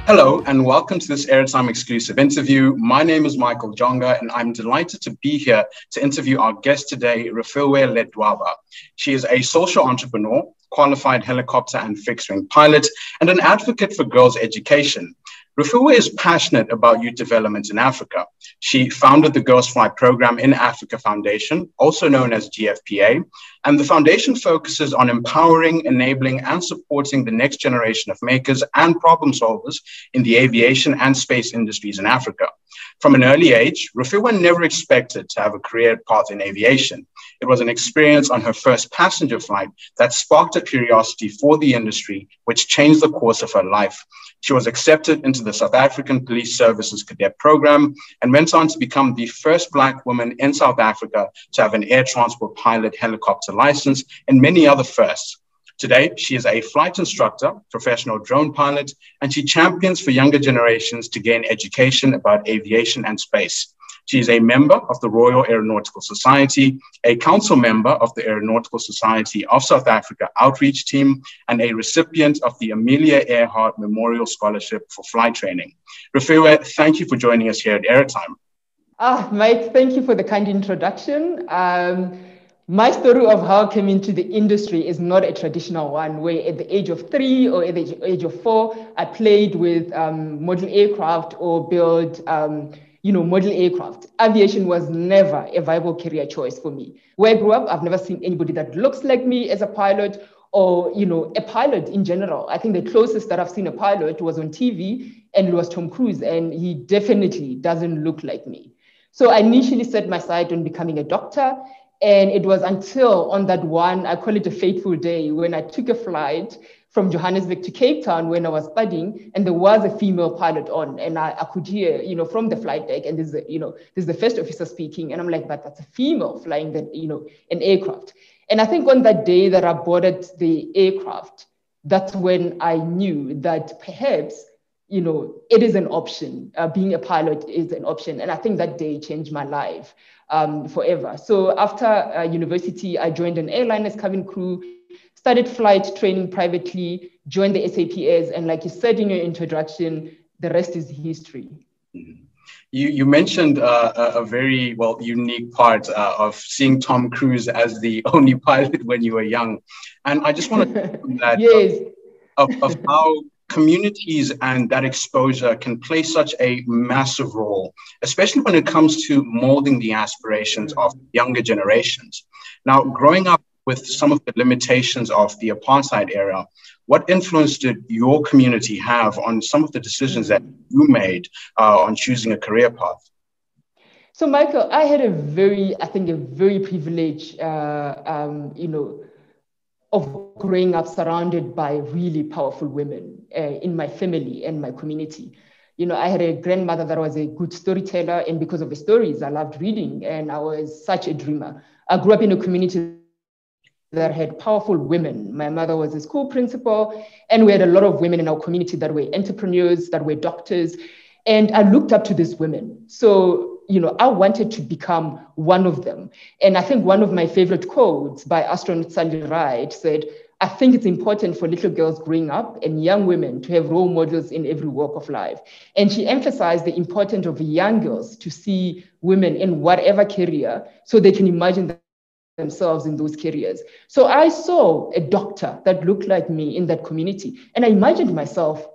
Hello and welcome to this AeroTime exclusive interview. My name is Michael Jonga and I'm delighted to be here to interview our guest today, Refilwe Ledwaba. She is a social entrepreneur, qualified helicopter and fixed-wing pilot, and an advocate for girls' education. Refilwe is passionate about youth development in Africa. She founded the Girls Fly program in Africa Foundation, also known as GFPA, and the foundation focuses on empowering, enabling, and supporting the next generation of makers and problem solvers in the aviation and space industries in Africa. From an early age, Refilwe never expected to have a career path in aviation. It was an experience on her first passenger flight that sparked a curiosity for the industry, which changed the course of her life. She was accepted into the South African Police Services Cadet Program and went on to become the first Black woman in South Africa to have an air transport pilot helicopter license and many other firsts. Today, she is a flight instructor, professional drone pilot, and she champions for younger generations to gain education about aviation and space. She is a member of the Royal Aeronautical Society, a council member of the Aeronautical Society of South Africa outreach team, and a recipient of the Amelia Earhart Memorial Scholarship for Flight Training. Refilwe, thank you for joining us here at AeroTime. Mike, thank you for the kind introduction. My story of how I came into the industry is not a traditional one, where at the age of 3 or at the age of 4, I played with model aircraft or built model aircraft. Aviation was never a viable career choice for me. Where I grew up, I've never seen anybody that looks like me as a pilot or, a pilot in general. I think the closest that I've seen a pilot was on TV, and it was Tom Cruise, and he definitely doesn't look like me. So I initially set my sight on becoming a doctor. And it was until on that one, I call it a fateful day, when I took a flight from Johannesburg to Cape Town when I was studying, and there was a female pilot on, and I could hear, from the flight deck, and this is the first officer speaking, and I'm like, but that's a female flying an aircraft. And I think on that day that I boarded the aircraft, that's when I knew that perhaps, it is an option. Being a pilot is an option, and I think that day changed my life forever. So after university, I joined an airline as cabin crew, started flight training privately, joined the SAPS, and like you said in your introduction, the rest is history. You mentioned a very unique part of seeing Tom Cruise as the only pilot when you were young, and I just want to talk on that yes. of how communities and that exposure can play such a massive role, especially when it comes to molding the aspirations of younger generations. Now, growing up with some of the limitations of the apartheid era, what influence did your community have on some of the decisions that you made on choosing a career path? So, Michael, I had a very privileged, of growing up surrounded by really powerful women in my family and my community. I had a grandmother that was a good storyteller, and because of the stories, I loved reading, and I was such a dreamer. I grew up in a community that had powerful women. My mother was a school principal, and we had a lot of women in our community that were entrepreneurs, that were doctors, and I looked up to these women. So I wanted to become one of them. And I think one of my favorite quotes by astronaut Sally Ride said, I think it's important for little girls growing up and young women to have role models in every walk of life. And she emphasized the importance of young girls to see women in whatever career so they can imagine themselves in those careers. So I saw a doctor that looked like me in that community, and I imagined myself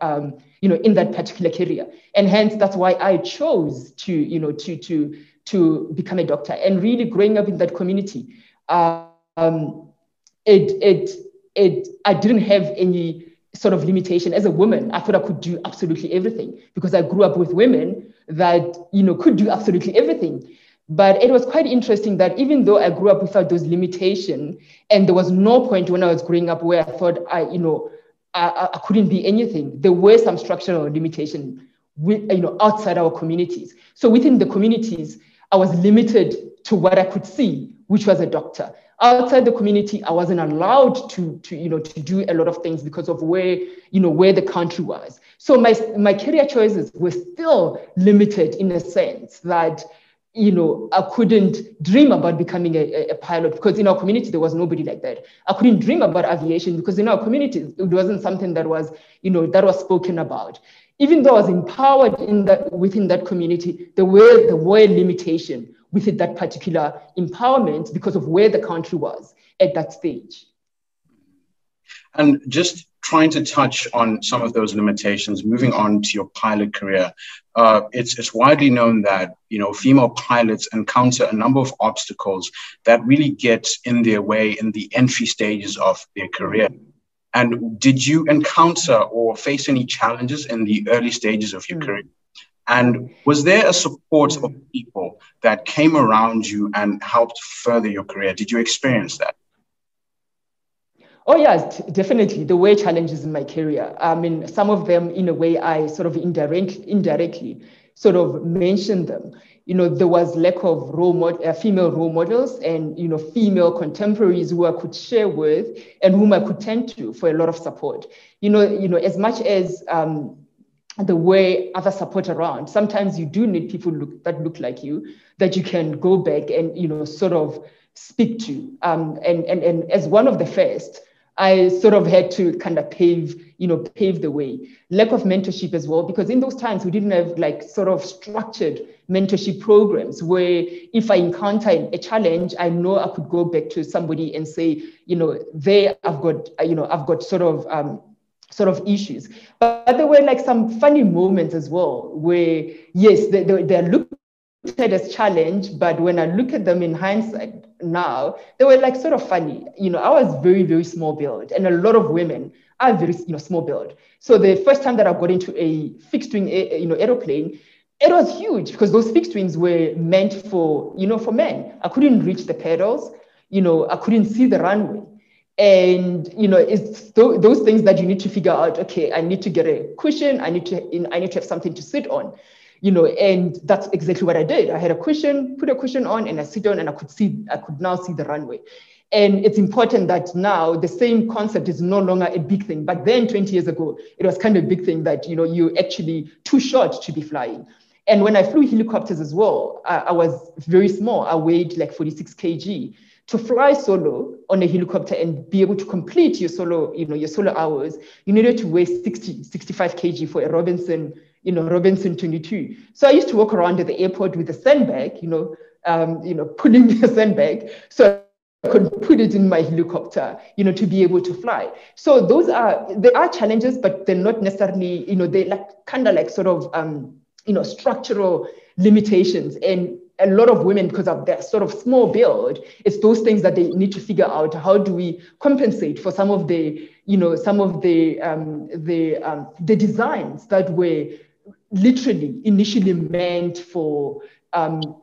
in that particular career. And hence that's why I chose to become a doctor. And really growing up in that community, I didn't have any sort of limitation. As a woman, I thought I could do absolutely everything because I grew up with women that could do absolutely everything. But it was quite interesting that even though I grew up without those limitations, and there was no point when I was growing up where I thought I couldn't be anything, there were some structural limitations outside our communities. So within the communities, I was limited to what I could see, which was a doctor. Outside the community, I wasn't allowed to do a lot of things because of where the country was. So my career choices were still limited in a sense that I couldn't dream about becoming a pilot because in our community, there was nobody like that. I couldn't dream about aviation because in our community, it wasn't something that was, that was spoken about. even though I was empowered within that community, there were limitations within that particular empowerment because of where the country was at that stage. And just trying to touch on some of those limitations, moving on to your pilot career, it's widely known that, female pilots encounter a number of obstacles that really get in their way in the entry stages of their career. And did you encounter or face any challenges in the early stages of your career? And was there a support of people that came around you and helped further your career? Did you experience that? Oh, yes, definitely. There were challenges in my career. I mean, some of them, in a way, I sort of indirectly sort of mentioned them. There was lack of female role models and, female contemporaries who I could share with and whom I could turn to for a lot of support. As much as the way other support around, sometimes you do need people that look like you, that you can go back and, sort of speak to. And as one of the first, I sort of had to kind of pave the way. Lack of mentorship as well, because in those times we didn't have like sort of structured mentorship programs where if I encounter a challenge, I know I could go back to somebody and say, I've got sort of issues. But there were like some funny moments as well where, yes, they're looked at as challenge, but when I look at them in hindsight now, they were like sort of funny. I was very, very small build, and a lot of women are very, small build. So the first time that I got into a fixed wing, aeroplane, it was huge because those fixed wings were meant for men. I couldn't reach the pedals, I couldn't see the runway. And, it's those things that you need to figure out, okay, I need to get a cushion. I need to have something to sit on, and that's exactly what I did. I had a cushion, put a cushion on, and I sit on, and I could now see the runway. And it's important that now the same concept is no longer a big thing. But then 20 years ago, it was kind of a big thing that, you're actually too short to be flying. And when I flew helicopters as well, I was very small. I weighed like 46 kg. To fly solo on a helicopter and be able to complete your solo hours, you needed to weigh 65 kg for a Robinson 22. So I used to walk around at the airport with a sandbag, pulling a sandbag. So I could put it in my helicopter, to be able to fly. So there are challenges, but they're not necessarily, they're like kind of like sort of, structural limitations. And a lot of women, because of their sort of small build, it's those things that they need to figure out. How do we compensate for some of the designs that were literally initially meant for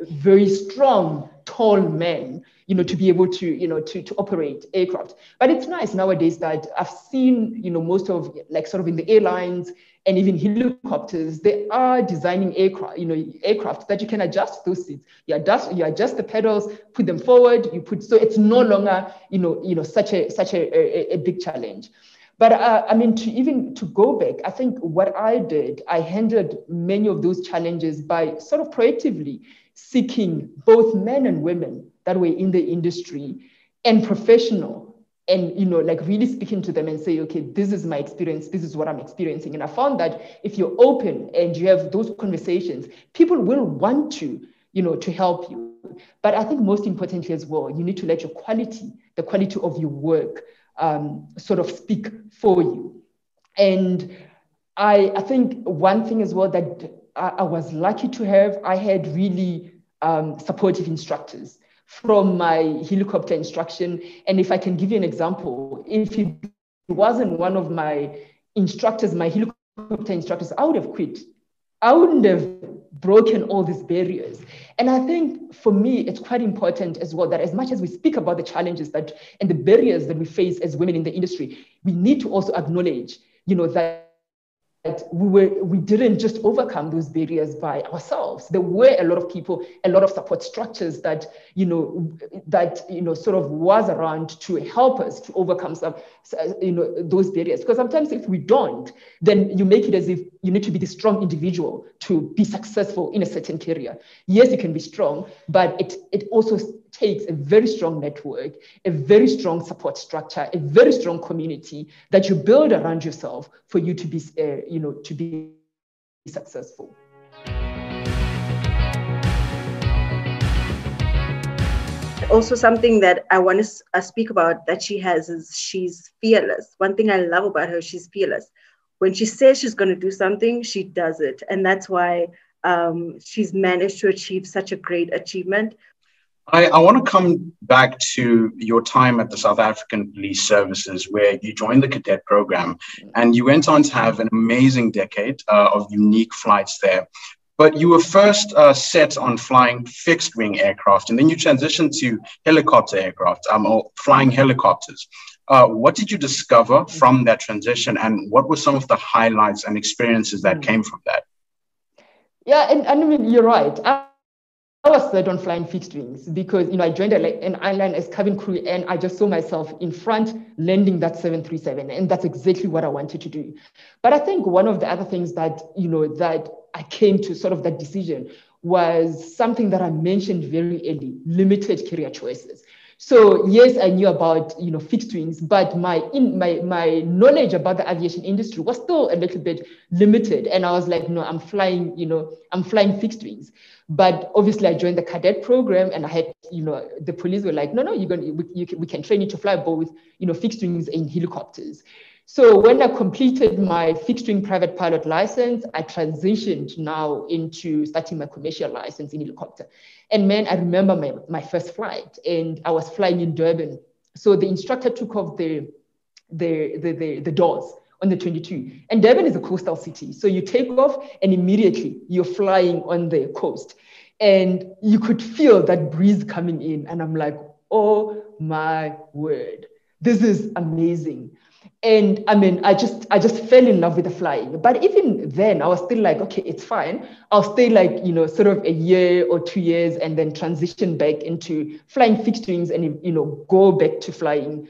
very strong, tall men, to be able to operate aircraft. But it's nice nowadays that I've seen, most of like sort of in the airlines and even helicopters, they are designing aircraft that you can adjust those seats. You adjust the pedals, put them forward, so it's no longer, such a big challenge. But to go back, I think what I did, I handled many of those challenges by sort of proactively seeking both men and women that were in the industry and professional, and like really speaking to them and say, okay, this is my experience, this is what I'm experiencing. And I found that if you're open and you have those conversations, people will want to help you. But I think most importantly as well, you need to let the quality of your work sort of speak for you. And I think one thing as well that I was lucky to have, I had really supportive instructors from my helicopter instruction. And if I can give you an example, if it wasn't one of my instructors, my helicopter instructors, I would have quit. I wouldn't have broken all these barriers. And I think for me, it's quite important as well that as much as we speak about the challenges and the barriers that we face as women in the industry, we need to also acknowledge, that we didn't just overcome those barriers by ourselves. There were a lot of people, a lot of support structures that sort of was around to help us to overcome those barriers. Because sometimes if we don't, then you make it as if you need to be the strong individual to be successful in a certain career. Yes, you can be strong, but it also takes a very strong network, a very strong support structure, a very strong community that you build around yourself for you to be, successful. Also, something that I want to speak about that she has is she's fearless. One thing I love about her, she's fearless. When she says she's going to do something, she does it. And that's why she's managed to achieve such a great achievement. I want to come back to your time at the South African Police Services, where you joined the cadet program and you went on to have an amazing decade of unique flights there. But you were first set on flying fixed wing aircraft, and then you transitioned to helicopter aircraft, or flying helicopters. What did you discover from that transition, and what were some of the highlights and experiences that came from that? Yeah, and I mean, you're right. I was set on flying fixed wings because, I joined an airline as cabin crew, and I just saw myself in front landing that 737, and that's exactly what I wanted to do. But I think one of the other things that, that I came to sort of that decision was something that I mentioned very early: limited career choices. So yes, I knew about fixed wings, but my knowledge about the aviation industry was still a little bit limited, and I was like, no, I'm flying fixed wings. But obviously, I joined the cadet program, and I had the police were like, no, we can train you to fly both fixed wings and helicopters. So when I completed my fixed wing private pilot license, I transitioned now into starting my commercial license in helicopter. And man, I remember my first flight, and I was flying in Durban. So the instructor took off the doors on the 22. And Durban is a coastal city. So you take off and immediately you're flying on the coast. And you could feel that breeze coming in. And I'm like, oh my word, this is amazing. And I mean, I just fell in love with the flying. But even then, I was still like, okay, it's fine. I'll stay like, sort of a year or 2 years and then transition back into flying fixed wings and, go back to flying,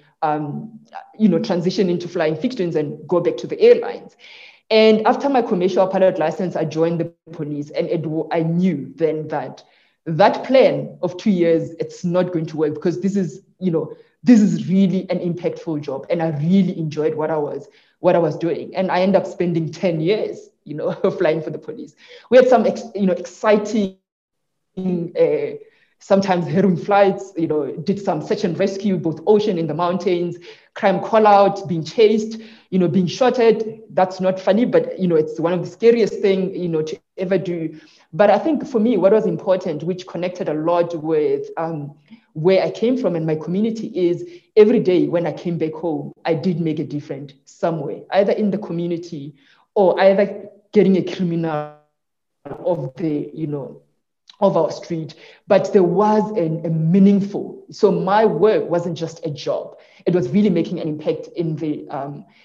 transition into flying fixed wings and go back to the airlines. And after my commercial pilot license, I joined the police, and I knew then that plan of 2 years, it's not going to work, because this is really an impactful job, and I really enjoyed what I was doing. And I ended up spending 10 years, flying for the police. We had some, exciting, sometimes harrowing flights, did some search and rescue, both ocean, in the mountains, crime call out, being chased, being shot at. That's not funny, but, it's one of the scariest things, to ever do. But I think for me, what was important, which connected a lot with where I came from and my community, is every day when I came back home, I did make a difference somewhere, either in the community or either getting a criminal of our street. But there was a meaningful, so my work wasn't just a job. It was really making an impact in the,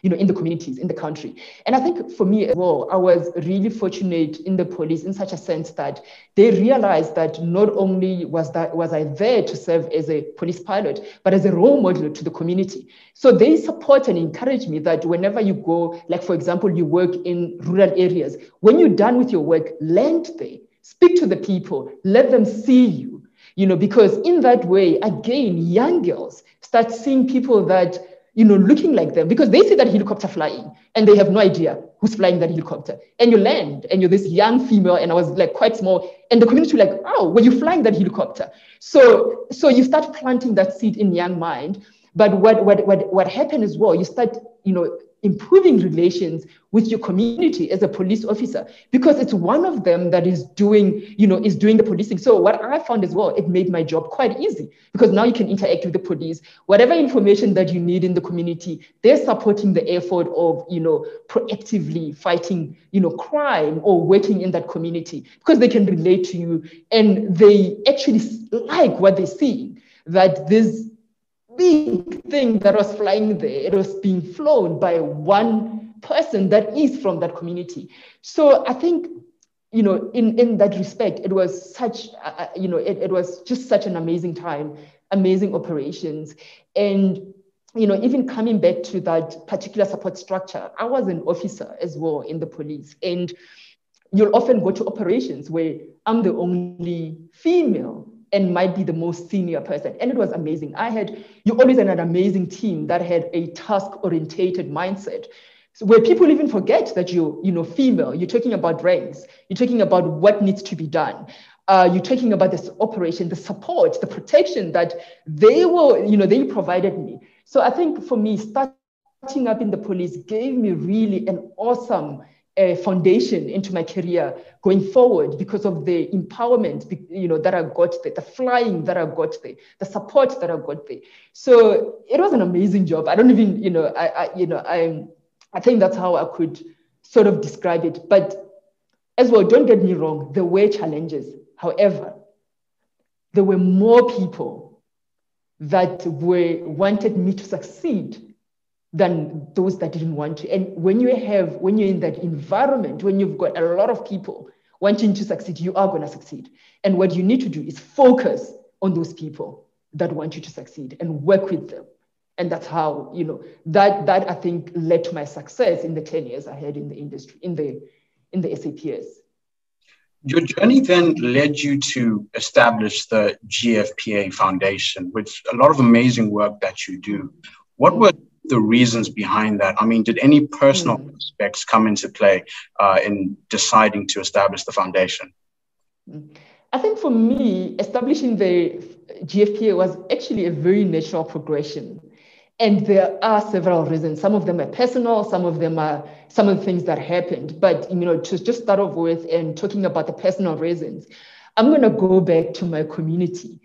in the communities, in the country. And I think for me as well, I was really fortunate in the police in such a sense that they realized that not only was I there to serve as a police pilot, but as a role model to the community. So they support and encourage me that whenever you go, like for example, you work in rural areas, when you're done with your work, land there. Speak to the people, let them see you, because in that way, again, young girls start seeing people that, looking like them, because they see that helicopter flying and they have no idea who's flying that helicopter. And you land and you're this young female, and I was like quite small, and the community were like, oh, were you flying that helicopter? So you start planting that seed in young mind. But what happened as well, you start, improving relations with your community as a police officer, because it's one of them that is doing the policing. So what I found as well, it made my job quite easy, because now you can interact with the police. Whatever information that you need in the community, they're supporting the effort of, proactively fighting, crime or working in that community, because they can relate to you and they actually like what they see, that this big thing that was flying there, it was being flown by one person that is from that community. So I think, in that respect, it was such, it was just such an amazing time, amazing operations. And, even coming back to that particular support structure, I was an officer as well in the police. And you'll often go to operations where I'm the only female and might be the most senior person. And it was amazing. You always had an amazing team that had a task-orientated mindset. So where people even forget that you're female, you're talking about ranks, you're talking about what needs to be done. You're talking about this operation, the support, the protection that they provided me. So I think for me, starting up in the police gave me really an awesome foundation into my career going forward because of the empowerment, that I got there, the flying that I got there, the support that I got there. So it was an amazing job. I don't even, I think that's how I could sort of describe it. But as well, don't get me wrong, there were challenges. However, there were more people that wanted me to succeed than those that didn't want to. And when you're in that environment, when you've got a lot of people wanting to succeed, you are going to succeed. And what you need to do is focus on those people that want you to succeed and work with them. And that's how, that I think led to my success in the 10 years I had in the industry, in the SAPS. Your journey then led you to establish the GFPA Foundation, with a lot of amazing work that you do. What were the reasons behind that? I mean, did any personal aspects come into play in deciding to establish the foundation? I think for me, establishing the GFPA was actually a very natural progression. And there are several reasons. Some of them are personal, some of the things that happened. But, to just start off with and talking about the personal reasons, I'm going to go back to my community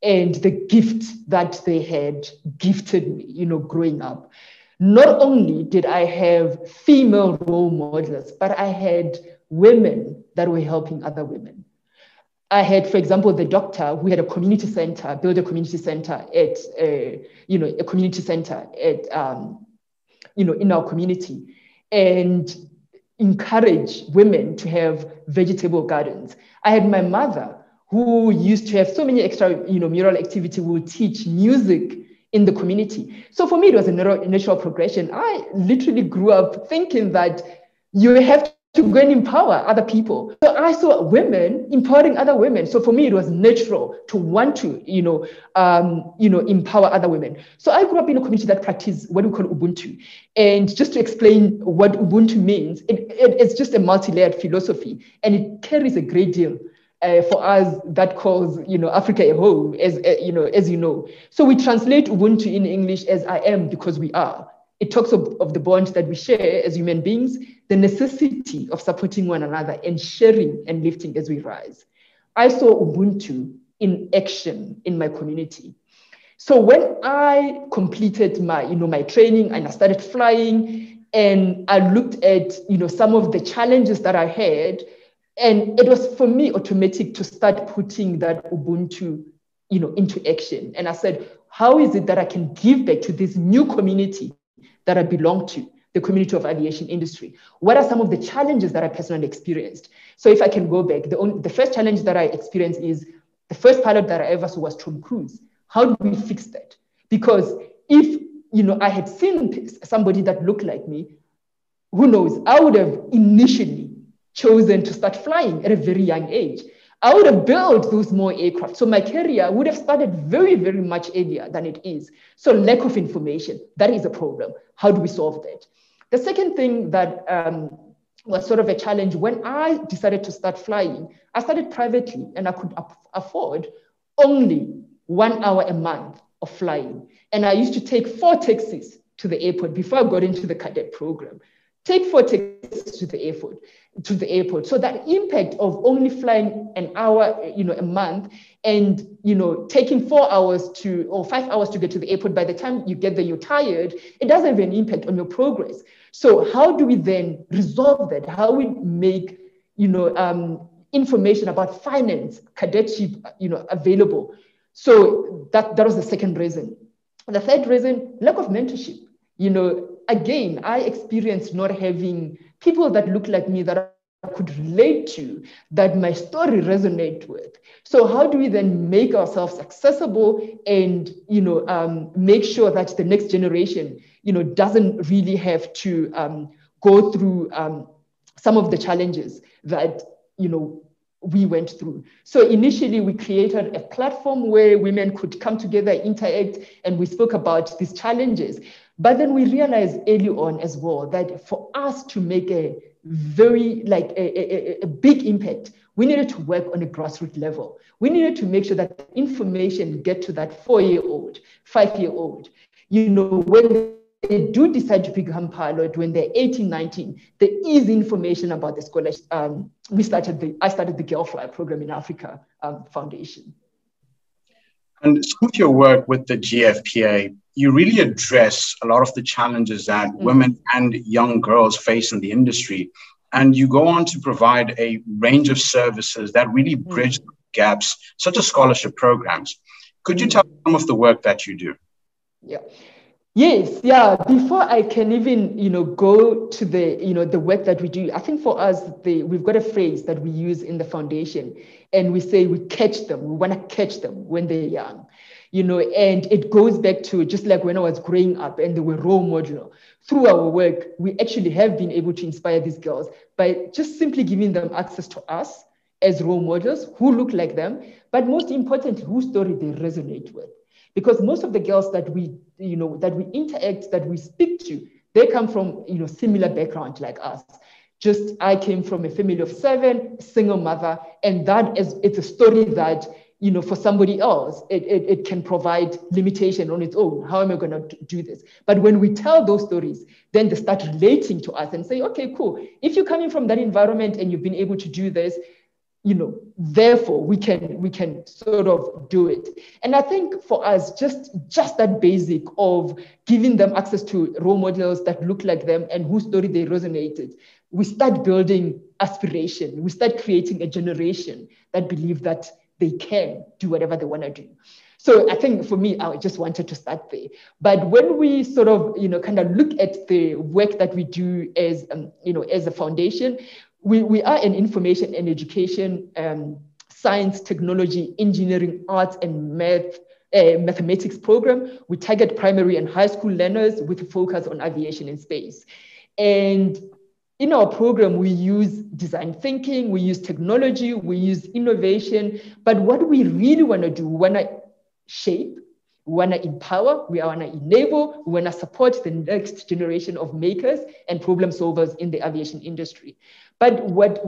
and the gift that they had gifted me, growing up. Not only did I have female role models, but I had women that were helping other women. I had, for example, the doctor who had a community center, built a community center at, in our community, and encourage women to have vegetable gardens. I had my mother who used to have so many extra, mural activity, who would teach music in the community. So for me, it was a natural progression. I literally grew up thinking that you have to go and empower other people. So I saw women empowering other women. So for me, it was natural to want to, empower other women. So I grew up in a community that practiced what we call Ubuntu. And just to explain what Ubuntu means, it's just a multi-layered philosophy, and it carries a great deal for us that calls, Africa a home, as you know. So we translate Ubuntu in English as I am because we are. It talks of the bond that we share as human beings, the necessity of supporting one another and sharing and lifting as we rise. I saw Ubuntu in action in my community. So when I completed my training and I started flying, and I looked at, some of the challenges that I had, and it was for me automatic to start putting that Ubuntu, into action. And I said, how is it that I can give back to this new community that I belong to, the community of aviation industry? What are some of the challenges that I personally experienced? So if I can go back, the first challenge that I experienced is the first pilot that I ever saw was Tom Cruise. How do we fix that? Because if, I had seen somebody that looked like me, who knows, I would have initially chosen to start flying at a very young age. I would have built those more aircraft. So my career would have started very, very much earlier than it is. So lack of information, that is a problem. How do we solve that? The second thing that was sort of a challenge, when I decided to start flying, I started privately and I could afford only 1 hour a month of flying. And I used to take 4 taxis to the airport before I got into the cadet program. Take 4 taxis to the airport. So that impact of only flying an hour, a month, and, taking 4 hours or 5 hours to get to the airport, by the time you get there, you're tired, it does have an impact on your progress. So how do we then resolve that? How we make, information about finance, cadetship, available? So that was the second reason. The third reason, lack of mentorship. Again, I experienced not having people that look like me that I could relate to, that my story resonate with. So how do we then make ourselves accessible and, make sure that the next generation, doesn't really have to go through some of the challenges that, we went through. So initially we created a platform where women could come together, interact, and we spoke about these challenges. But then we realized early on as well that for us to make a very a big impact, we needed to work on a grassroots level. We needed to make sure that the information get to that 4-year-old, 5-year-old. You know, when they do decide to become pilot, when they're 18, 19, there is information about the scholarship. I started the Girl Fly program in Africa Foundation. And with your work with the GFPA, you really address a lot of the challenges that women and young girls face in the industry. And you go on to provide a range of services that really bridge gaps, such as scholarship programs. Could you tell me some of the work that you do? Yeah. Yes, yeah. Before I can even, go to the, the work that we do, I think for us, we've got a phrase that we use in the foundation, and we say we catch them. We want to catch them when they're young, and it goes back to just like when I was growing up and they were role model. Through our work, we actually have been able to inspire these girls by just simply giving them access to us as role models who look like them, but most importantly, whose story they resonate with. Because most of the girls that we interact, that we speak to, they come from, similar background like us. Just, I came from a family of 7, single mother, and it's a story that, for somebody else, it can provide limitation on its own. How am I going to do this? But when we tell those stories, then they start relating to us and say, okay, cool. If you're coming from that environment and you've been able to do this, therefore we can sort of do it. And I think for us, just that basic of giving them access to role models that look like them and whose story they resonated, we start building aspiration. We start creating a generation that believe that they can do whatever they want to do. So I think for me, I just wanted to start there. But when we sort of, kind of look at the work that we do as, as a foundation, we are an information and education, science, technology, engineering, arts, and mathematics program. We target primary and high school learners with a focus on aviation and space. And in our program, we use design thinking, we use technology, we use innovation. But what we really want to do, we want to shape, we want to empower, we want to enable, we want to support the next generation of makers and problem solvers in the aviation industry. But what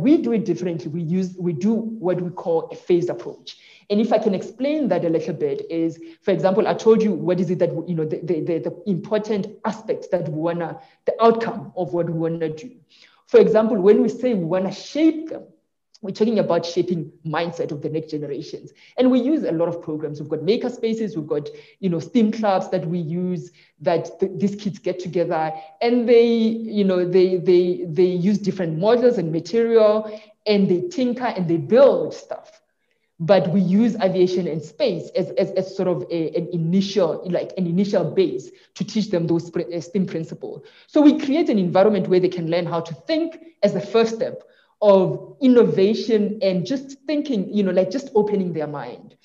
we do it differently, we do what we call a phased approach. And if I can explain that a little bit is, for example, I told you what is it that, the important aspects that we want to, the outcome of what we want to do. For example, when we say we want to shape them, we're talking about shaping mindset of the next generations. And we use a lot of programs. We've got maker spaces, we've got, STEAM clubs that we use, that these kids get together and they use different models and material, and they tinker and they build stuff. But we use aviation and space as sort of an initial base to teach them those STEAM principles. So we create an environment where they can learn how to think as the first step of innovation and just thinking, just opening their mind.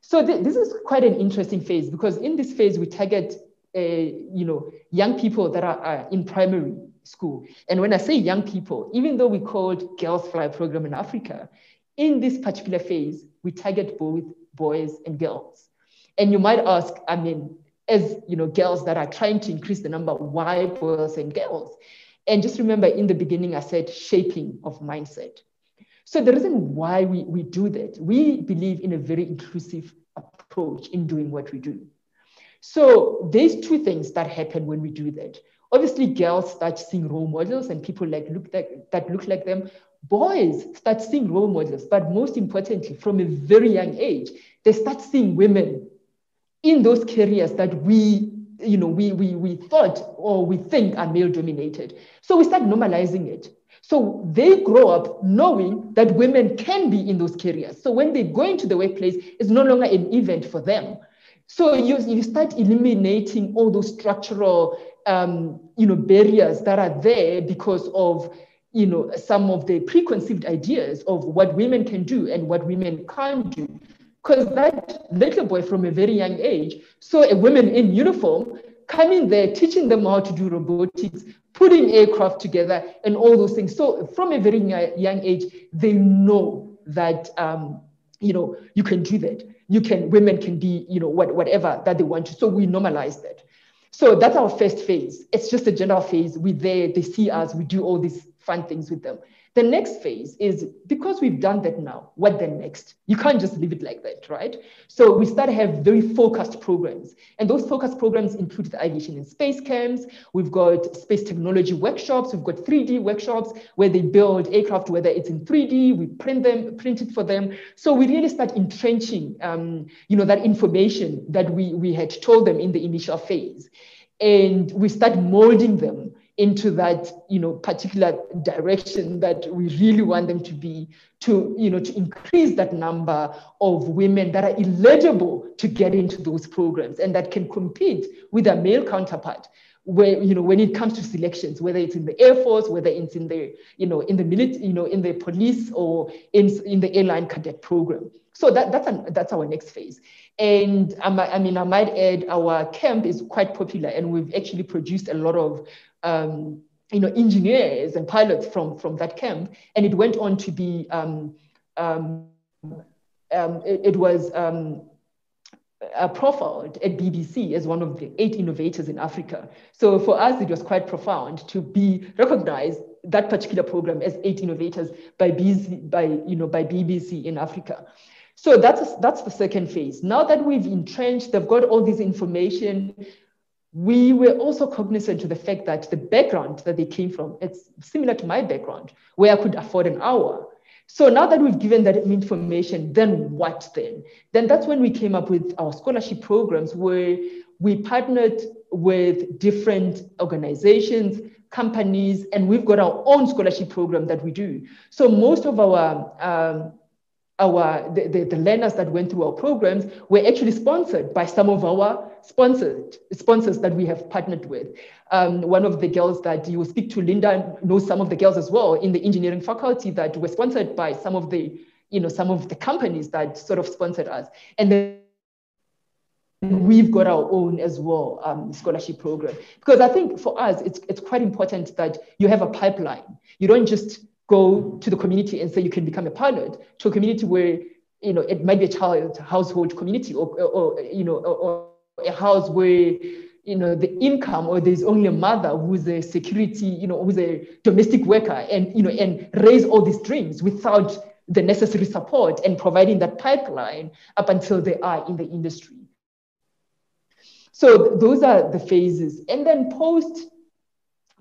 So this is quite an interesting phase, because in this phase, we target, young people that are in primary school. And when I say young people, even though we called Girls Fly program in Africa, in this particular phase, we target both boys and girls. And you might ask, as girls that are trying to increase the number, why boys and girls? And just remember, in the beginning, I said shaping of mindset. So the reason why we do that, we believe in a very inclusive approach in doing what we do. So there's two things that happen when we do that. Obviously, girls start seeing role models and people that look like them. Boys start seeing role models, but most importantly, from a very young age, they start seeing women in those careers that we thought or we think are male dominated. So we start normalizing it. So they grow up knowing that women can be in those careers. So when they go into the workplace, it's no longer an event for them. So you start eliminating all those structural barriers that are there because of some of the preconceived ideas of what women can do and what women can't do. Because that little boy from a very young age saw a woman in uniform coming there, teaching them how to do robotics, putting aircraft together and all those things. So from a very young age, they know that, you can do that. Women can be, whatever that they want to. So we normalize that. So that's our first phase. It's just a general phase. We're there, they see us, we do all these fun things with them. The next phase is, because we've done that now, what then next? You can't just leave it like that, right? So we start to have very focused programs. And those focused programs include the aviation and space camps. We've got space technology workshops. We've got 3D workshops where they build aircraft, whether it's in 3D, we print it for them. So we really start entrenching, that information that we had told them in the initial phase. And we start molding them into that, particular direction that we really want them to be, to increase that number of women that are eligible to get into those programs and that can compete with their male counterpart, where, when it comes to selections, whether it's in the Air Force, whether it's in the, in the military, in the police, or in the airline cadet program. So that's our next phase. And I might add, our camp is quite popular, and we've actually produced a lot of engineers and pilots from that camp, and it went on to be profiled at BBC as one of the 8 innovators in Africa. So for us, it was quite profound to be recognized, that particular program, as 8 innovators by BBC in Africa. So that's the second phase. Now that we've entrenched, they've got all this information. We were also cognizant to the fact that the background that they came from, it's similar to my background, where I could afford an hour. So now that we've given that information, then what then? Then that's when we came up with our scholarship programs, where we partnered with different organizations, companies, and we've got our own scholarship program that we do. So most of the learners that went through our programs were actually sponsored by some of our sponsors that we have partnered with. One of the girls that you will speak to, Linda, knows some of the girls as well in the engineering faculty that were sponsored by some of the companies that sort of sponsored us. And then we've got our own as well scholarship program. Because I think for us, it's quite important that you have a pipeline. You don't just go to the community and say you can become a pilot, to a community where, it might be a household community or a house where, the income, or there's only a mother who's a security, who's a domestic worker, and raise all these dreams without the necessary support and providing that pipeline up until they are in the industry. So those are the phases. And then post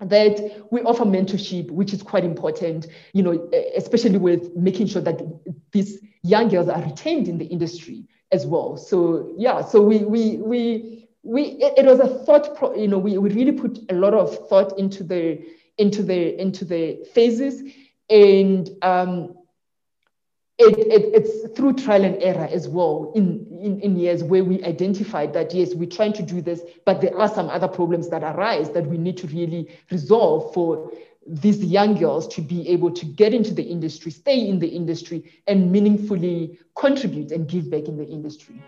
that, we offer mentorship, which is quite important, especially with making sure that these young girls are retained in the industry as well. So yeah, so it was a thought, we really put a lot of thought into the phases, and it's through trial and error as well in years where we identified that, yes, we're trying to do this, but there are some other problems that arise that we need to really resolve for these young girls to be able to get into the industry, stay in the industry, and meaningfully contribute and give back in the industry.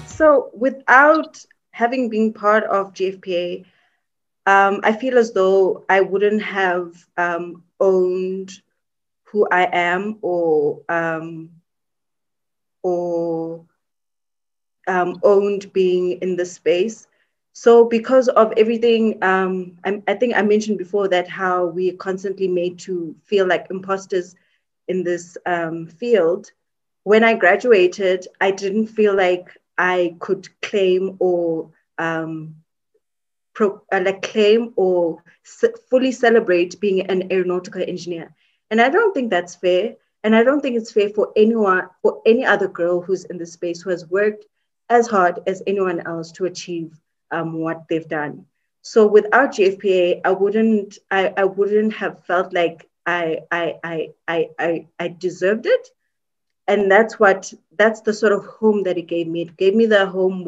So without having been part of GFPA, I feel as though I wouldn't have owned who I am or owned being in this space. So because of everything, I think I mentioned before that how we are constantly made to feel like imposters in this field. When I graduated, I didn't feel like I could claim or fully celebrate being an aeronautical engineer. And I don't think that's fair. And I don't think it's fair for anyone, for any other girl who's in the space, who has worked as hard as anyone else to achieve what they've done. So without GFPA, I wouldn't have felt like I deserved it. And that's the sort of home that it gave me. It gave me the home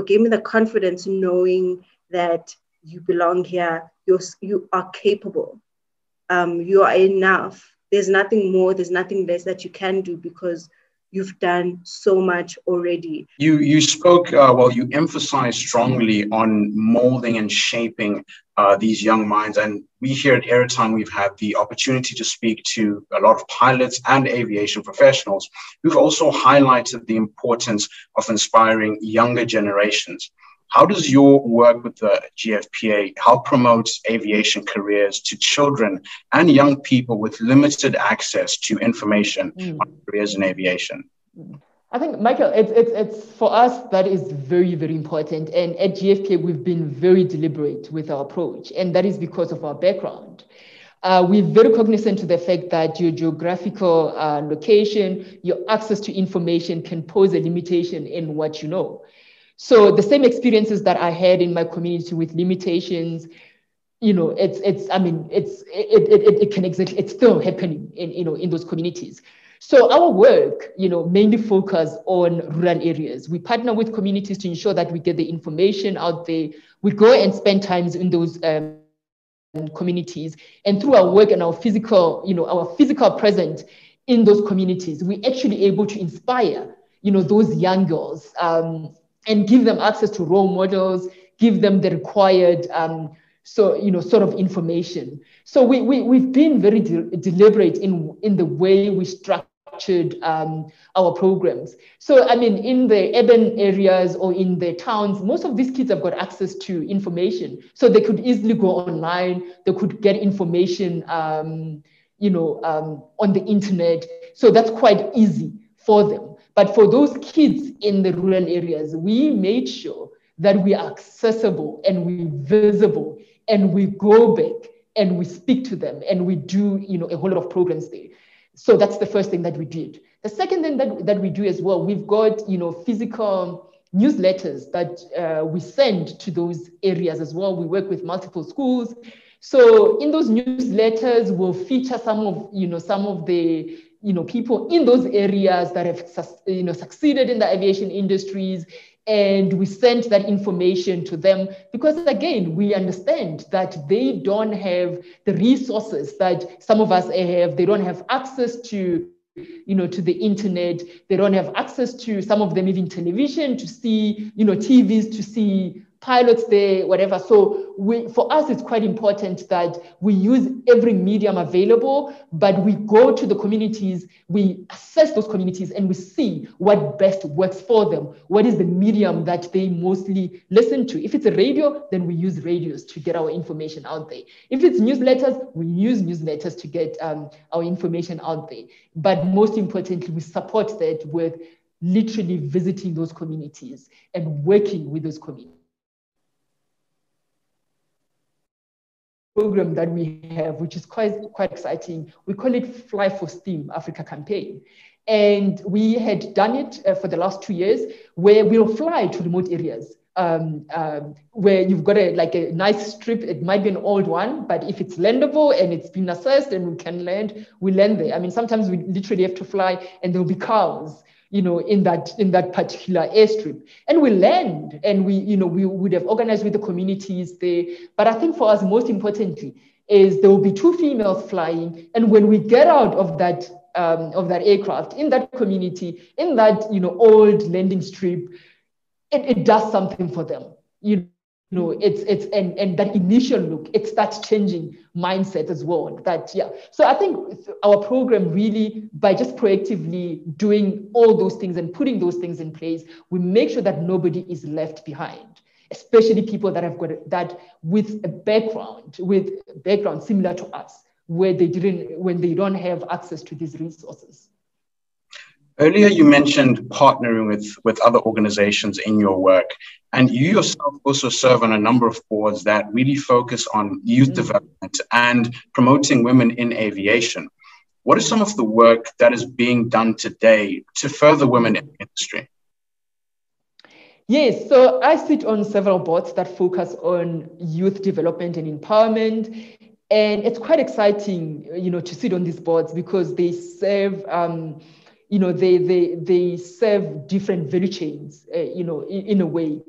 gave me the confidence knowing that you belong here, you are capable, you are enough. There's nothing more, there's nothing less that you can do, because you've done so much already. You spoke, you emphasized strongly on molding and shaping these young minds. And we here at AeroTime, we've had the opportunity to speak to a lot of pilots and aviation professionals who've also highlighted the importance of inspiring younger generations. How does your work with the GFPA help promote aviation careers to children and young people with limited access to information on careers in aviation? I think, Michael, it's for us, that is very, very important. And at GFPA, we've been very deliberate with our approach, and that is because of our background. We're very cognizant to the fact that your geographical location, your access to information can pose a limitation in what you know. So the same experiences that I had in my community with limitations, it's still happening in those communities. So our work, mainly focus on rural areas. We partner with communities to ensure that we get the information out there. We go and spend times in those communities, and through our work and our physical presence in those communities, we're actually able to inspire, those young girls, and give them access to role models, give them the required, sort of information. So we've been very deliberate in the way we structured our programs. So, in the urban areas or in the towns, most of these kids have got access to information. So they could easily go online, they could get information, on the internet. So that's quite easy for them. But for those kids in the rural areas, we made sure that we are accessible and we're visible, and we go back and we speak to them, and we do, a whole lot of programs there. So that's the first thing that we did. The second thing that we do as well, we've got, physical newsletters that we send to those areas as well. We work with multiple schools. So in those newsletters, we'll feature some of the people in those areas that have succeeded in the aviation industries, and we send that information to them because, again, we understand that they don't have the resources that some of us have. They don't have access to to the internet. They don't have access to, some of them, even television to see, TVs to see pilots there, whatever. So for us, it's quite important that we use every medium available, but we go to the communities, we assess those communities, and we see what best works for them. What is the medium that they mostly listen to? If it's a radio, then we use radios to get our information out there. If it's newsletters, we use newsletters to get our information out there. But most importantly, we support that with literally visiting those communities and working with those communities. Program that we have, which is quite exciting. We call it Fly for STEAM Africa campaign. And we had done it for the last 2 years, where we'll fly to remote areas where you've got a nice strip. It might be an old one, but if it's landable and it's been assessed and we can land, we land there. Sometimes we literally have to fly and there'll be cows in that particular airstrip, and we land, and we would have organized with the communities there. But I think for us, most importantly, is there will be 2 females flying, and when we get out of that aircraft in that community, in that old landing strip, it does something for them. And that initial look, it starts changing mindset as well. So I think our program really, by just proactively doing all those things and putting those things in place, we make sure that nobody is left behind, especially people that have got that with a background similar to us, when they don't have access to these resources. Earlier, you mentioned partnering with other organizations in your work, and you yourself also serve on a number of boards that really focus on youth development and promoting women in aviation. What is some of the work that is being done today to further women in the industry? Yes, so I sit on several boards that focus on youth development and empowerment. And it's quite exciting, to sit on these boards because they serve they serve different value chains, in a way,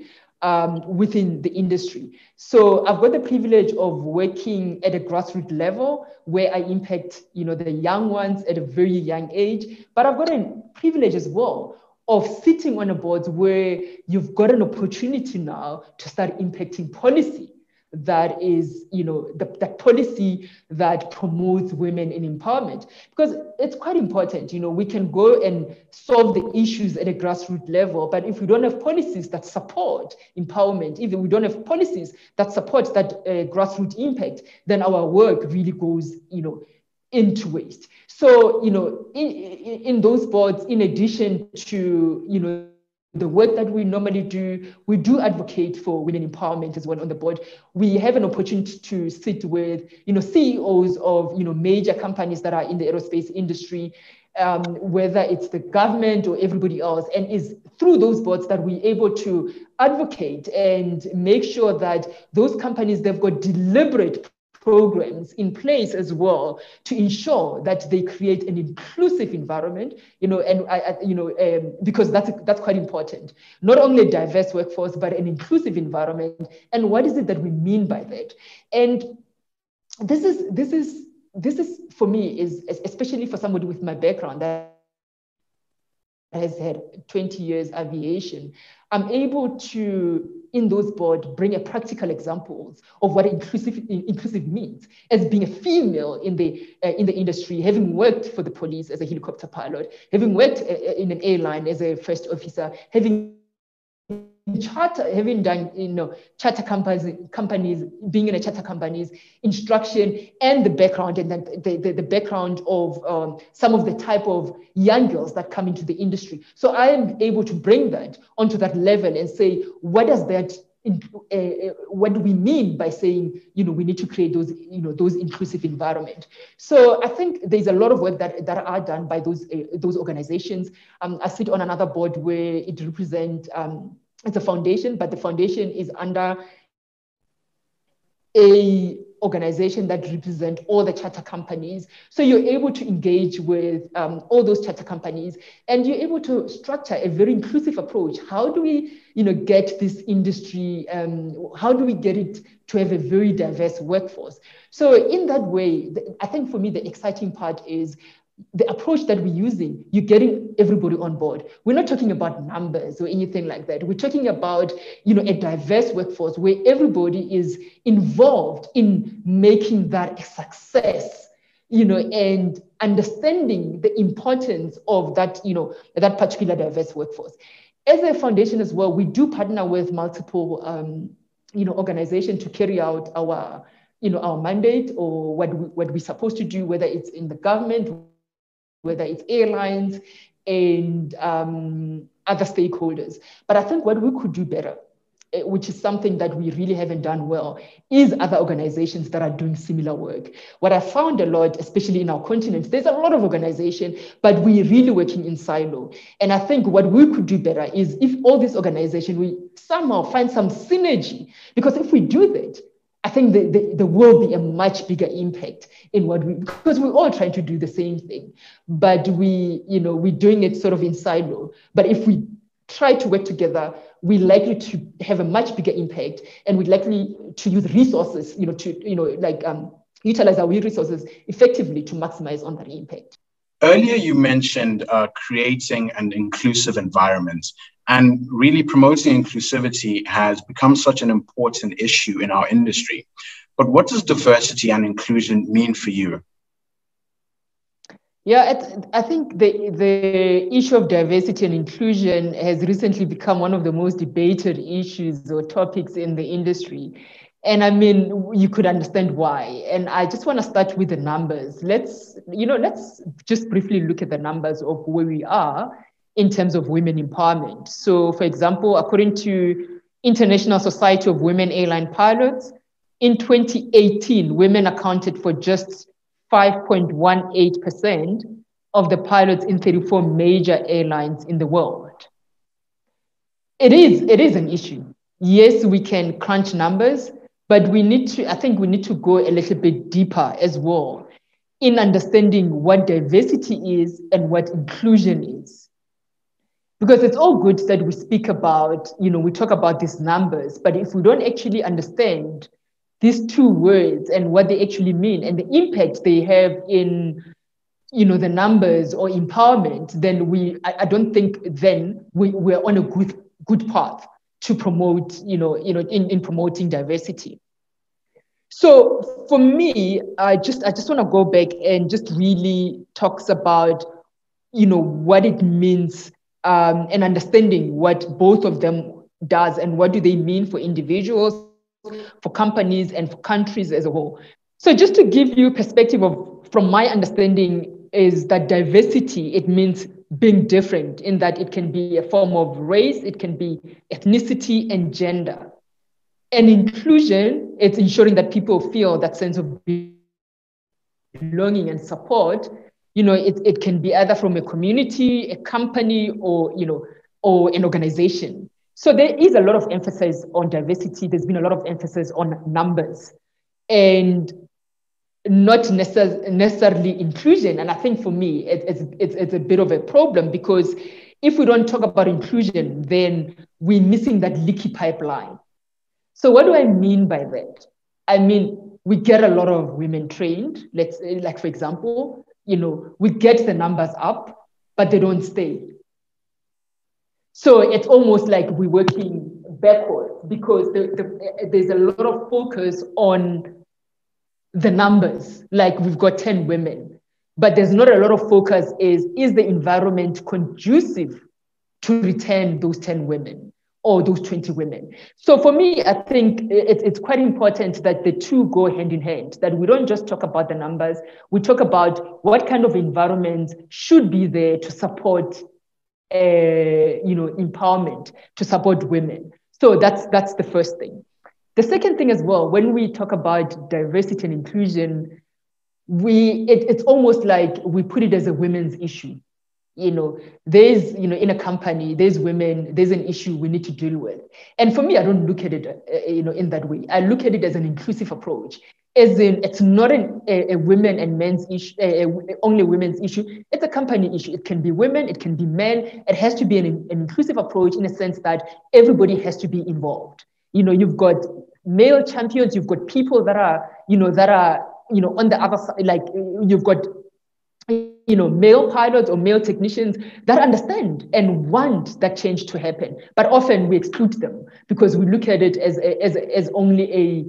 within the industry. So I've got the privilege of working at a grassroots level where I impact, the young ones at a very young age. But I've got a privilege as well of sitting on a board where you've got an opportunity now to start impacting policy that is, that policy that promotes women in empowerment. Because it's quite important, we can go and solve the issues at a grassroots level, but if we don't have policies that support empowerment, if we don't have policies that support that grassroots impact, then our work really goes, into waste. So, in those boards, in addition to, the work that we normally do, we do advocate for women empowerment as well on the board. We have an opportunity to sit with, CEOs of, major companies that are in the aerospace industry, whether it's the government or everybody else. And it's through those boards that we're able to advocate and make sure that those companies, they've got deliberate programs in place as well to ensure that they create an inclusive environment, because that's quite important. Not only a diverse workforce, but an inclusive environment. And what is it that we mean by that? And this is for me, is especially for somebody with my background that has had 20 years aviation, I'm able to, in those boards, bring a practical examples of what inclusive means. As being a female in the industry, having worked for the police as a helicopter pilot, having worked in an airline as a first officer, having done charter companies, being in a charter companies, instruction, and the background, and then the background of some of the type of young girls that come into the industry. So I am able to bring that onto that level and say, what does that what do we mean by saying, we need to create those, those inclusive environment? So I think there's a lot of work that are done by those organizations. I sit on another board where it represents, it's a foundation, but the foundation is under a organization that represents all the charter companies. So you're able to engage with all those charter companies, and you're able to structure a very inclusive approach. How do we, get this industry? How do we get it to have a very diverse workforce? So in that way, I think for me, the exciting part is the approach that we're using, you're getting everybody on board. We're not talking about numbers or anything like that. We're talking about, a diverse workforce where everybody is involved in making that a success, and understanding the importance of that, that particular diverse workforce. As a foundation as well, we do partner with multiple, organizations to carry out our, our mandate or what we're supposed to do, whether it's in the government, whether it's airlines and other stakeholders. But I think what we could do better, which is something that we really haven't done well, is other organizations that are doing similar work. What I found a lot, especially in our continent, there's a lot of organization, but we're really working in silo. And I think what we could do better is if all these organizations, we somehow find some synergy, because if we do that, I think there will be a much bigger impact in because we're all trying to do the same thing, but we're doing it sort of in silo. But if we try to work together, we're likely to have a much bigger impact, and we're likely to use resources, utilize our resources effectively to maximize on that impact. Earlier, you mentioned creating an inclusive environment, and really promoting inclusivity has become such an important issue in our industry. But what does diversity and inclusion mean for you? Yeah, I think the issue of diversity and inclusion has recently become one of the most debated issues or topics in the industry. And I mean, you could understand why. And I just want to start with the numbers. Let's just briefly look at the numbers of where we are in terms of women empowerment. So, for example, according to International Society of Women Airline Pilots, in 2018, women accounted for just 5.18% of the pilots in 34 major airlines in the world. It is an issue. Yes, we can crunch numbers, but I think we need to go a little bit deeper as well in understanding what diversity is and what inclusion is. Because it's all good that we speak about, we talk about these numbers, but if we don't actually understand these two words and what they actually mean and the impact they have in the numbers or empowerment, then I don't think then we're on a good path to promote, in promoting diversity. So for me, I just want to go back and just really talks about, what it means, and understanding what both of them does and what do they mean for individuals, for companies, and for countries as a whole. So just to give you perspective from my understanding, is that diversity, it means being different, in that it can be a form of race, it can be ethnicity and gender. And inclusion, it's ensuring that people feel that sense of belonging and support. It can be either from a community, a company, or an organization. So there is a lot of emphasis on diversity. There's been a lot of emphasis on numbers, and not necessarily inclusion. And I think for me, it's a bit of a problem, because if we don't talk about inclusion, then we're missing that leaky pipeline. So what do I mean by that? I mean, we get a lot of women trained. Let's say, like, for example, we get the numbers up, but they don't stay. So it's almost like we're working backwards, because there's a lot of focus on the numbers. Like, we've got 10 women, but there's not a lot of focus is the environment conducive to retain those 10 women or those 20 women? So for me, I think it's quite important that the two go hand in hand, that we don't just talk about the numbers, we talk about what kind of environment should be there to support empowerment, to support women. So that's the first thing. The second thing as well, when we talk about diversity and inclusion, it's almost like we put it as a women's issue. There's, in a company, there's women, there's an issue we need to deal with. And for me, I don't look at it, in that way. I look at it as an inclusive approach, as in it's not a women and men's issue, only women's issue. It's a company issue. It can be women, it can be men. It has to be an inclusive approach, in a sense that everybody has to be involved. You've got male champions, you've got people that are on the other side, like you've got male pilots or male technicians that understand and want that change to happen. But often we exclude them because we look at it as only a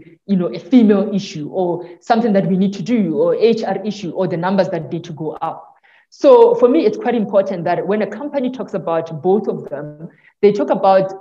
female issue, or something that we need to do, or HR issue, or the numbers that need to go up. So for me, it's quite important that when a company talks about both of them, they talk about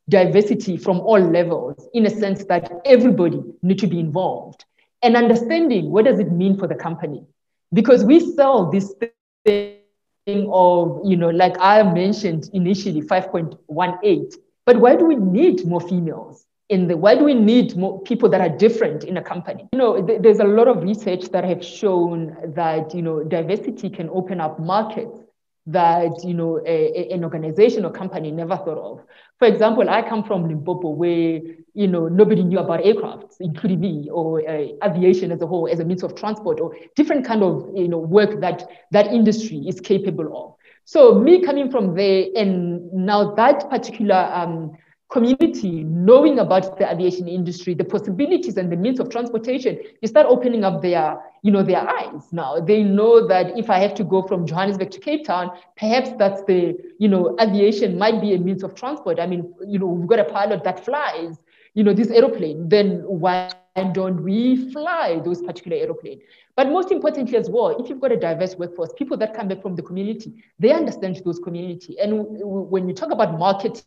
diversity from all levels, in a sense that everybody needs to be involved, and understanding what does it mean for the company. Because we sell this thing of, like I mentioned initially, 5.18, but why do we need more females? Why do we need more people that are different in a company? There's a lot of research that have shown that, diversity can open up markets that, an organization or company never thought of. For example, I come from Limpopo, where, nobody knew about aircraft, including me, or aviation as a whole, as a means of transport, or different kind of, work that industry is capable of. So me coming from there, and now that particular community knowing about the aviation industry, the possibilities and the means of transportation, you start opening up their eyes. Now they know that if I have to go from Johannesburg to Cape Town, perhaps that's aviation might be a means of transport. I mean, we've got a pilot that flies, this aeroplane, then why don't we fly those particular aeroplanes? But most importantly as well, if you've got a diverse workforce, people that come back from the community, they understand those community. And when you talk about marketing,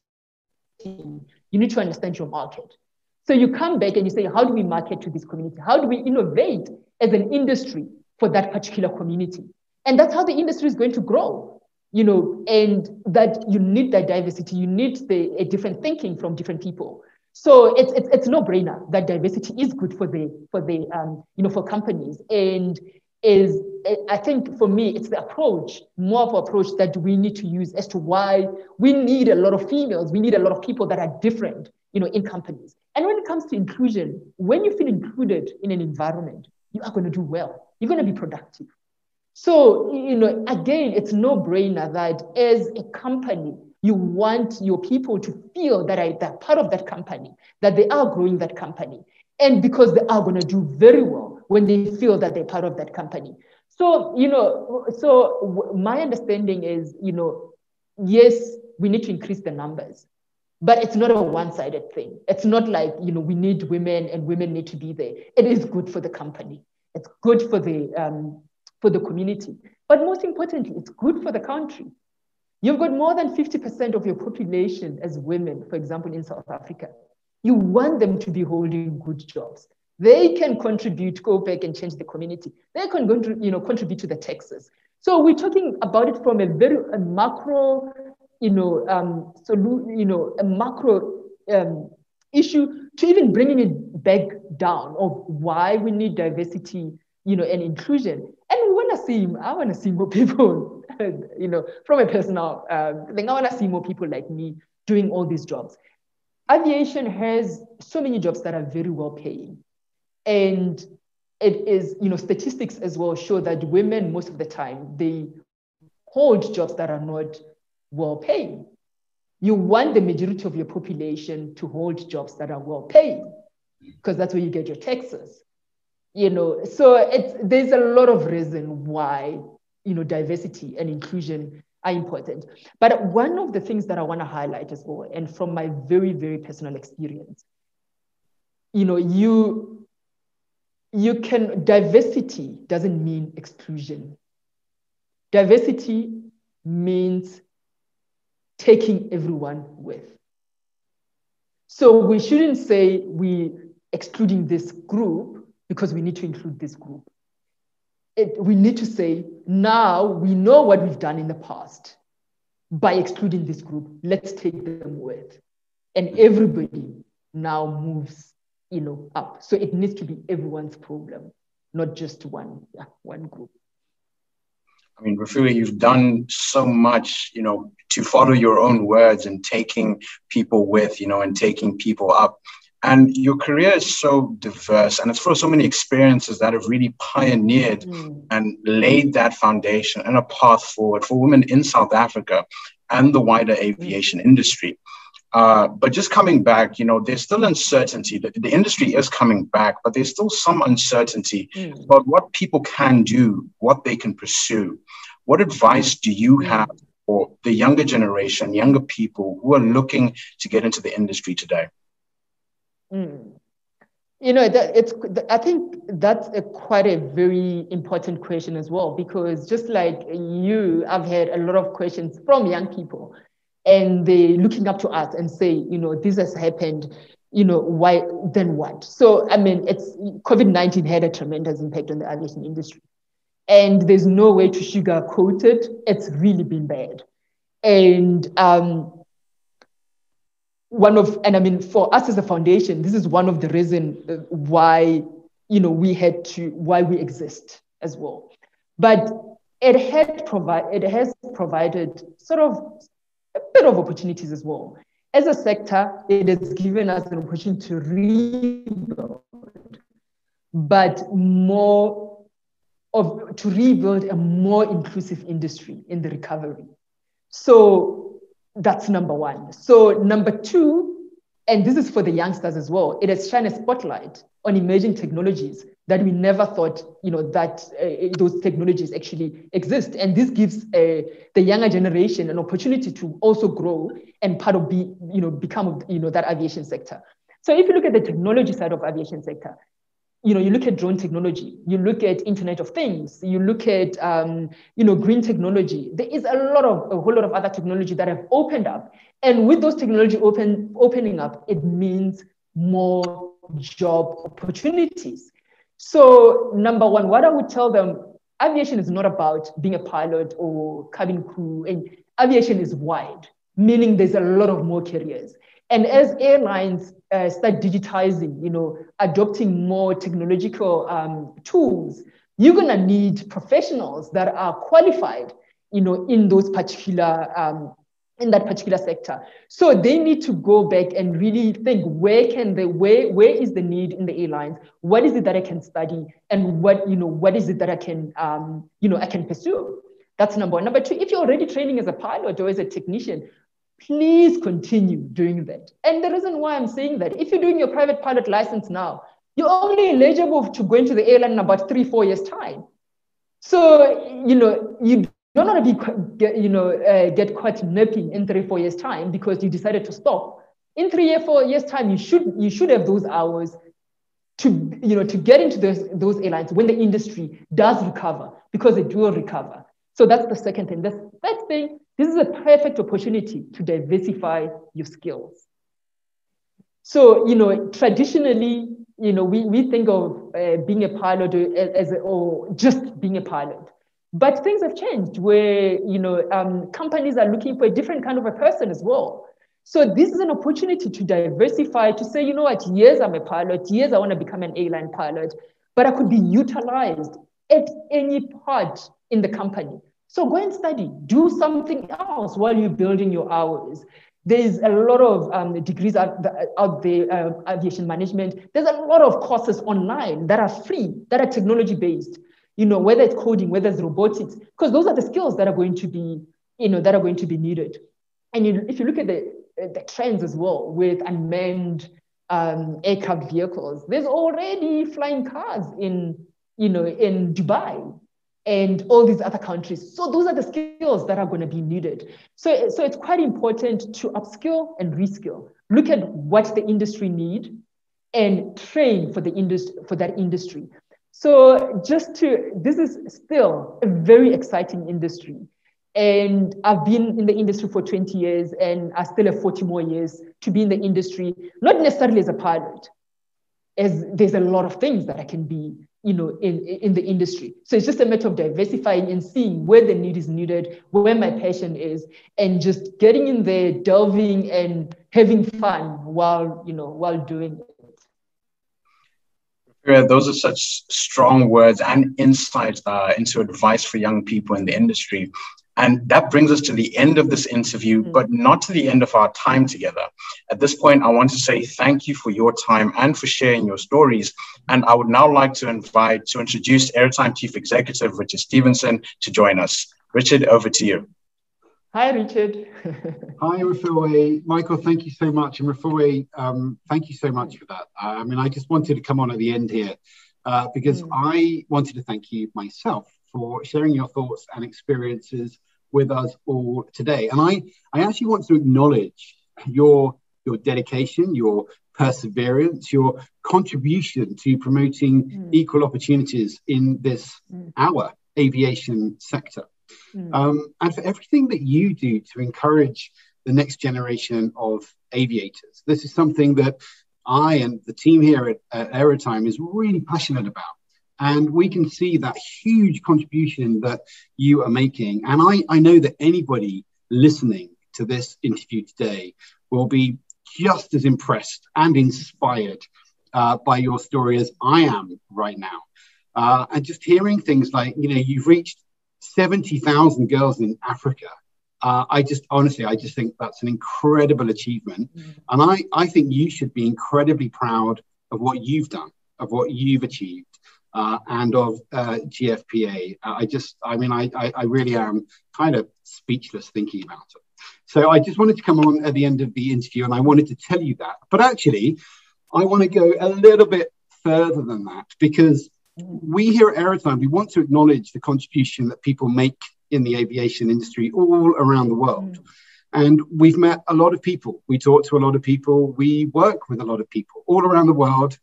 you need to understand your market. So you come back and you say, how do we market to this community? How do we innovate as an industry for that particular community? And that's how the industry is going to grow, and that you need that diversity. You need a different thinking from different people. So it's no brainer that diversity is good for companies. And I think for me, it's the approach, more of an approach that we need to use as to why we need a lot of females. We need a lot of people that are different, in companies. And when it comes to inclusion, when you feel included in an environment, you are going to do well. You're going to be productive. So, again, it's no brainer that as a company, you want your people to feel that they're part of that company, that they are growing that company. And because they are going to do very well when they feel that they're part of that company. So, my understanding is, yes, we need to increase the numbers, but it's not a one-sided thing. It's not like, we need women and women need to be there. It is good for the company. It's good for the community. But most importantly, it's good for the country. You've got more than 50% of your population as women, for example, in South Africa. You want them to be holding good jobs. They can contribute, go back and change the community. They can contribute to the taxes. So we're talking about it from a macro, a macro issue to even bringing it back down of why we need diversity, and inclusion. And I want to see more people, from a personal thing. I want to see more people like me doing all these jobs. Aviation has so many jobs that are very well paying. And it is, statistics as well show that women, most of the time, they hold jobs that are not well paying. You want the majority of your population to hold jobs that are well paying, because that's where you get your taxes. So there's a lot of reason why, diversity and inclusion are important. But one of the things that I want to highlight as well, and from my very, very personal experience, diversity doesn't mean exclusion. Diversity means taking everyone with. So we shouldn't say we excluding this group because we need to include this group. We need to say, now we know what we've done in the past. By excluding this group, let's take them with. And everybody now moves, up. So it needs to be everyone's problem, not just one group. I mean, Refilwe, you've done so much, to follow your own words and taking people with, and taking people up. And your career is so diverse, and it's full of so many experiences that have really pioneered and laid that foundation and a path forward for women in South Africa and the wider aviation industry. But just coming back, there's still uncertainty. The industry is coming back, but there's still some uncertainty about what people can do, what they can pursue. What advice do you have for the younger generation, younger people who are looking to get into the industry today? I think that's quite a very important question as well, because just like you, I've had a lot of questions from young people, and they're looking up to us and say, this has happened, why, then what? So, I mean, COVID-19 had a tremendous impact on the aviation industry, and there's no way to sugarcoat it. It's really been bad. And for us as a foundation, this is one of the reasons why, why we exist as well. But it has provided sort of a bit of opportunities as well. As a sector, it has given us an opportunity to rebuild, but to rebuild a more inclusive industry in the recovery. So that's number one. So number two, and this is for the youngsters as well, it has shined a spotlight on emerging technologies that we never thought, that those technologies actually exist. And this gives the younger generation an opportunity to also grow and become that aviation sector. So if you look at the technology side of aviation sector, you look at drone technology, you look at Internet of Things, you look at, green technology. There is a whole lot of other technology that have opened up. And with those technology opening up, it means more job opportunities. So number one, what I would tell them, aviation is not about being a pilot or cabin crew. And aviation is wide, meaning there's a lot of more careers. And as airlines start digitizing, adopting more technological tools, you're going to need professionals that are qualified, in those particular, in that particular sector. So they need to go back and really think, where is the need in the airlines? What is it that I can study? And what is it that I can, I can pursue? That's number one. Number two, if you're already training as a pilot or as a technician, please continue doing that. And the reason why I'm saying that, if you're doing your private pilot license now, you're only eligible to go into the airline in about 3-4 years' time. So, you don't want to be, get caught napping in 3-4 years' time because you decided to stop. In 3-4 years' time, you should have those hours to get into those airlines when the industry does recover, because it will recover. So that's the second thing. The third thing, this is a perfect opportunity to diversify your skills. So, traditionally, we think of being a pilot or just being a pilot. But things have changed where, companies are looking for a different kind of a person as well. So this is an opportunity to diversify, to say, yes, I'm a pilot. Yes, I want to become an airline pilot, but I could be utilized at any part in the company. So go and study, do something else while you're building your hours. There's a lot of degrees out there, aviation management. There's a lot of courses online that are free, that are technology-based, whether it's coding, whether it's robotics, because those are the skills that are going to be, needed. And if you look at the trends as well with unmanned aircraft vehicles, there's already flying cars in Dubai and all these other countries. So those are the skills that are going to be needed. So it's quite important to upskill and reskill. Look at what the industry needs and train for that industry. So this is still a very exciting industry. And I've been in the industry for 20 years, and I still have 40 more years to be in the industry, not necessarily as a pilot, as there's a lot of things that I can be, in the industry. So it's just a matter of diversifying and seeing where the need is needed, where my passion is, and just getting in there, delving and having fun while doing it. Yeah, those are such strong words and insights into advice for young people in the industry. And that brings us to the end of this interview, but not to the end of our time together. At this point, I want to say thank you for your time and for sharing your stories. And I would now like to introduce AeroTime Chief Executive, Richard Stevenson, to join us. Richard, over to you. Hi, Richard. Hi, Refilwe. Michael, thank you so much. And Refilwe, thank you so much for that. I just wanted to come on at the end here because I wanted to thank you myself for sharing your thoughts and experiences with us all today. And I actually want to acknowledge your dedication, your perseverance, your contribution to promoting equal opportunities in this, our aviation sector. And for everything that you do to encourage the next generation of aviators. This is something that I and the team here at AeroTime is really passionate about. And we can see that huge contribution that you are making. And I know that anybody listening to this interview today will be just as impressed and inspired by your story as I am right now. And just hearing things like, you've reached 70,000 girls in Africa. I just think that's an incredible achievement. And I think you should be incredibly proud of what you've done, of what you've achieved. And of GFPA. I really am kind of speechless thinking about it. So I just wanted to come on at the end of the interview and I wanted to tell you that. But actually, I want to go a little bit further than that because we here at AeroTime, we want to acknowledge the contribution that people make in the aviation industry all around the world. And we've met a lot of people. We talk to a lot of people. We work with a lot of people all around the world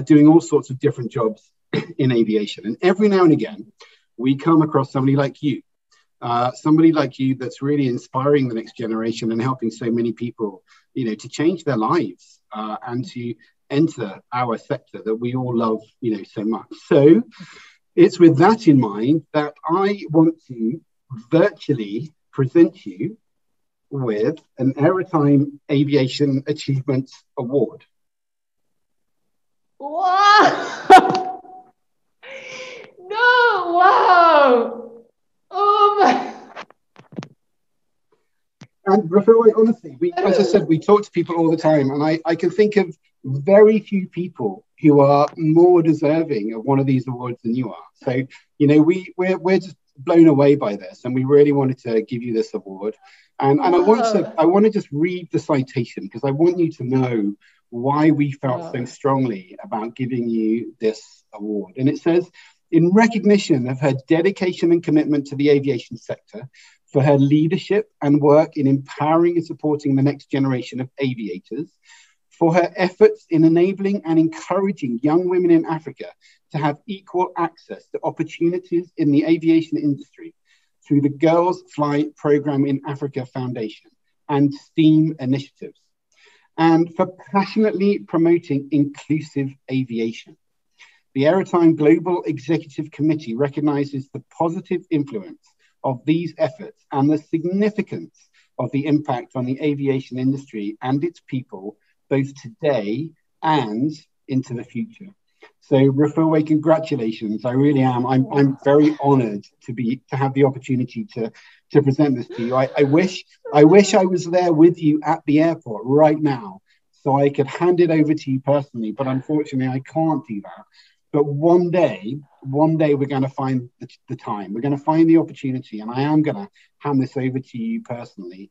doing all sorts of different jobs in aviation. And every now and again, we come across somebody like you that's really inspiring the next generation and helping so many people, to change their lives and to enter our sector that we all love, so much. So it's with that in mind that I want to virtually present you with an AeroTime Aviation Achievement Award. Wow! No, wow! Oh my! And Refilwe, honestly, as I said, we talk to people all the time, and I can think of very few people who are more deserving of one of these awards than you are. So, we're just blown away by this, and we really wanted to give you this award. And I want to just read the citation because I want you to know why we felt so strongly about giving you this award. And it says, in recognition of her dedication and commitment to the aviation sector, for her leadership and work in empowering and supporting the next generation of aviators, for her efforts in enabling and encouraging young women in Africa to have equal access to opportunities in the aviation industry through the Girls Fly Program in Africa Foundation and STEAM initiatives, and for passionately promoting inclusive aviation. The AeroTime Global Executive Committee recognizes the positive influence of these efforts and the significance of the impact on the aviation industry and its people, both today and into the future. So Refilwe, congratulations. I really am. I'm very honored to have the opportunity to present this to you. I wish I was there with you at the airport right now so I could hand it over to you personally, but unfortunately I can't do that. But one day we're going to find the time. We're going to find the opportunity, and I am going to hand this over to you personally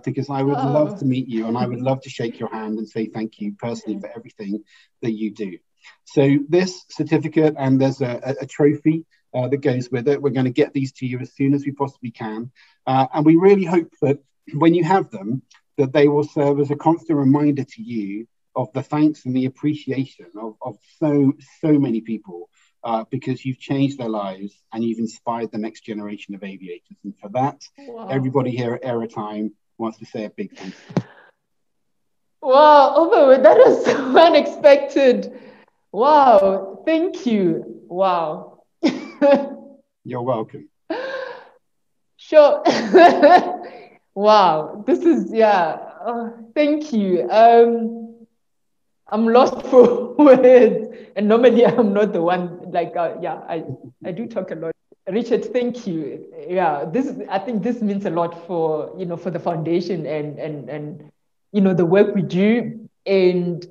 because I would love to meet you, and I would love to shake your hand and say thank you personally for everything that you do. So this certificate, and there's a trophy that goes with it. We're going to get these to you as soon as we possibly can. And we really hope that when you have them, that they will serve as a constant reminder to you of the thanks and the appreciation of so many people, because you've changed their lives and you've inspired the next generation of aviators. And for that, everybody here at AeroTime wants to say a big thank you. Wow, Oba, that is so unexpected. Wow, thank you. Wow. You're welcome. Sure. Wow, this is, thank you. I'm lost for words, and normally I'm not the one, I do talk a lot. Richard, thank you. Yeah, I think this means a lot for, for the foundation and the work we do. And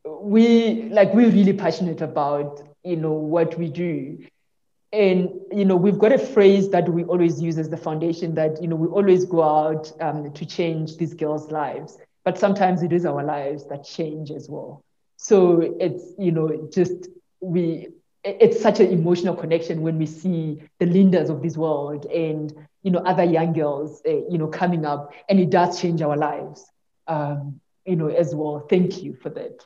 we're really passionate about, what we do. And, we've got a phrase that we always use as the foundation that, we always go out to change these girls' lives. But sometimes it is our lives that change as well. So it's, it's such an emotional connection when we see the Lindas of this world and, other young girls, coming up, and it does change our lives, as well. Thank you for that.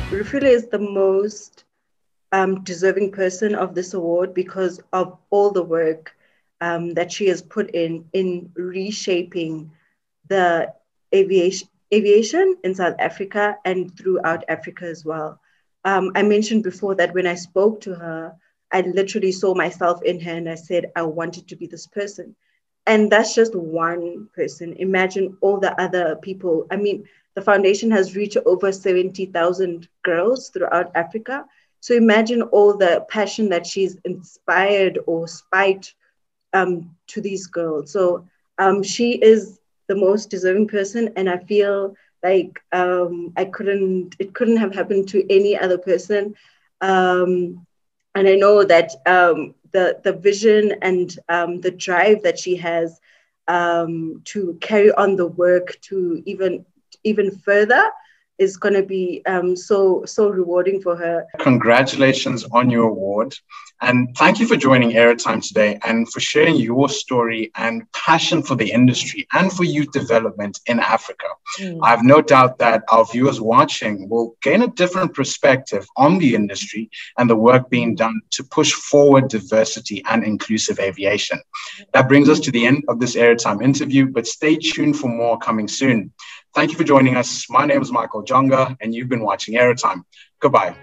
Refilwe is the most deserving person of this award because of all the work that she has put in reshaping the aviation in South Africa and throughout Africa as well. I mentioned before that when I spoke to her, I literally saw myself in her and I said, I wanted to be this person. And that's just one person. Imagine all the other people. I mean, the foundation has reached over 70,000 girls throughout Africa. So imagine all the passion that she's inspired or spiked to these girls. So she is the most deserving person, and I feel like it couldn't have happened to any other person. And I know that the vision and the drive that she has to carry on the work to even further is going to be so rewarding for her. Congratulations on your award. And thank you for joining AeroTime today and for sharing your story and passion for the industry and for youth development in Africa. I have no doubt that our viewers watching will gain a different perspective on the industry and the work being done to push forward diversity and inclusive aviation. That brings us to the end of this AeroTime interview, but stay tuned for more coming soon. Thank you for joining us. My name is Michael Jonga, and you've been watching AeroTime. Goodbye.